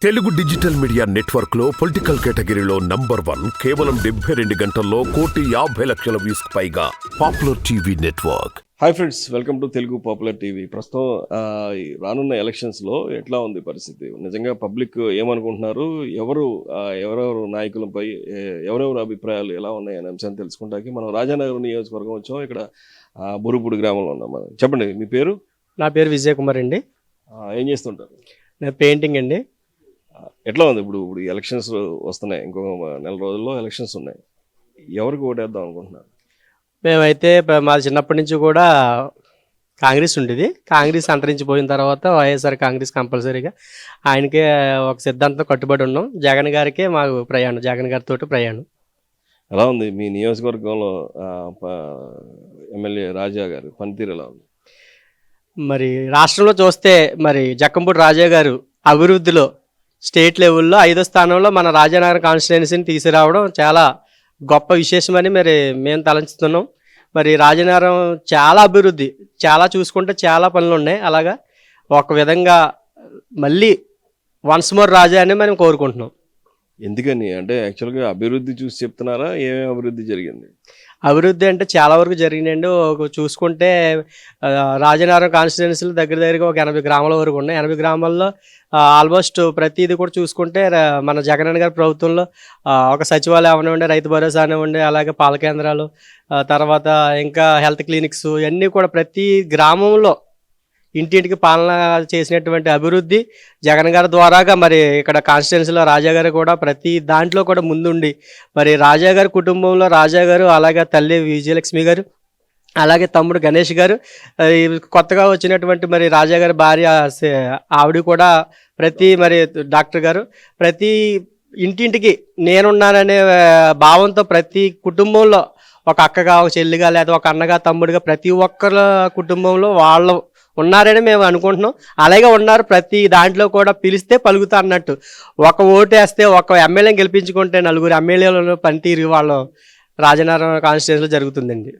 Telugu digital media network లో political కేటగిరీలో #1 కేవలం 72 గంటల్లో 1,50,00,000 వ్యూస్ పైగా popular TV network. Hi friends, welcome to Telugu popular TV. ప్రస్తుతం రానున్న ఎలక్షన్స్లో ఎట్లా ఉంది పరిస్థితి? నిజంగా పబ్లిక్ ఏమనుకుంటున్నారు, ఎవరెవరు నాయకులపై ఎవరెవరు అభిప్రాయాలు ఎలా ఉన్నాయి అనే అంశాన్ని తెలుసుకుంటానికి మనం రాజానగర్ నియోజకవర్గం వచ్చాం. ఇక్కడ బురుపూడి గ్రామంలో ఉన్నాం మనం. చెప్పండి, మీ పేరు? నా పేరు విజయ్ కుమార్ అండి. ఏం చేస్తుంటారు? నేను పెయింటింగ్ అండి. ఎట్లా ఉంది ఇప్పుడు ఎలక్షన్స్ వస్తున్నాయి, ఇంకొక నెల రోజుల్లో ఎలక్షన్స్ ఉన్నాయి. ఎవరికి ఓటేద్దాం అనుకుంటున్నారు? మేమైతే మా చిన్నప్పటి నుంచి కూడా కాంగ్రెస్ ఉండేది. కాంగ్రెస్ అంతరించిపోయిన తర్వాత వైఎస్ఆర్ కాంగ్రెస్ కంపల్సరీగా ఆయనకే ఒక సిద్ధాంతం కట్టుబడి ఉన్నాం. జగన్ గారికే మాకు ప్రయాణం, జగన్ గారితో ప్రయాణం. ఎలా ఉంది మీ నియోజకవర్గంలో ఎమ్మెల్యే రాజా గారు పనితీరు ఎలా ఉంది? మరి రాష్ట్రంలో చూస్తే మరి జక్కంపూడి రాజా గారు అభివృద్ధిలో స్టేట్ లెవెల్లో 5వ స్థానంలో మన రాజానగర్ కాన్స్టిట్యున్సీని తీసుకురావడం చాలా గొప్ప విశేషమని మరి మేము తలంచుతున్నాం. మరి రాజానగరం చాలా అభివృద్ధి, చాలా చూసుకుంటే చాలా పనులు ఉన్నాయి. అలాగా ఒక విధంగా మళ్ళీ వన్స్ మోర్ రాజా అని మనం కోరుకుంటున్నాం. ఎందుకని అంటే యాక్చువల్గా అభివృద్ధి చూసి చెప్తున్నారా? ఏమేమి అభివృద్ధి జరిగింది? అభివృద్ధి అంటే చాలా వరకు జరిగినాయండి. చూసుకుంటే రాజానగరం కాన్స్టిట్యున్సీలు దగ్గరగా ఒక 80 గ్రామాల వరకు ఉన్నాయి. 80 గ్రామాల్లో ఆల్మోస్ట్ ప్రతిదీ కూడా చూసుకుంటే మన జగనన్న గారి ప్రభుత్వంలో ఒక సచివాలయం అవనివ్వండి, రైతు భరోసా అనివ్వండి, అలాగే పాల కేంద్రాలు, తర్వాత ఇంకా హెల్త్ క్లినిక్స్, ఇవన్నీ కూడా ప్రతి గ్రామంలో ఇంటింటికి పాలన చేసినటువంటి అభివృద్ధి జగన్ గారి ద్వారాగా మరి ఇక్కడ కాన్స్టిట్యున్సీలో రాజా గారు కూడా ప్రతి దాంట్లో కూడా ముందుండి మరి రాజా గారి కుటుంబంలో రాజా గారు, అలాగే తల్లి విజయలక్ష్మి గారు, అలాగే తమ్ముడు గణేష్ గారు, కొత్తగా వచ్చినటువంటి మరి రాజా గారి భార్య ఆవిడ కూడా మరి డాక్టర్ గారు ప్రతి ఇంటింటికి నేనున్నాననే భావంతో ప్రతి కుటుంబంలో ఒక అక్కగా, ఒక చెల్లిగా, లేదా ఒక అన్నగా, తమ్ముడిగా ప్రతి ఒక్కరి కుటుంబంలో వాళ్ళు ఉన్నారని మేము అనుకుంటున్నాం. అలాగే ఉన్నారు. ప్రతి దాంట్లో కూడా పిలిస్తే పలుకుతా అన్నట్టు. ఒక ఓటు వేస్తే ఒక ఎమ్మెల్యేని గెలిపించుకుంటే 4 ఎమ్మెల్యేలను పనితీరు వాళ్ళు రాజానగరం కాన్స్టిట్యున్సీలో జరుగుతుందండి.